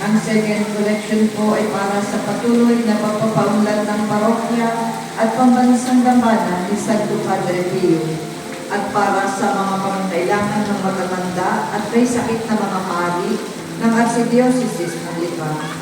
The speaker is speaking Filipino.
Ang second collection po ay para sa patuloy na pagpapaunlad ng parokya at pambansang dambana ni Santo Padre Pio at para sa mga pangangailangan ng matatanda at may sakit na mga pari ng Archdiocese ng Lipa.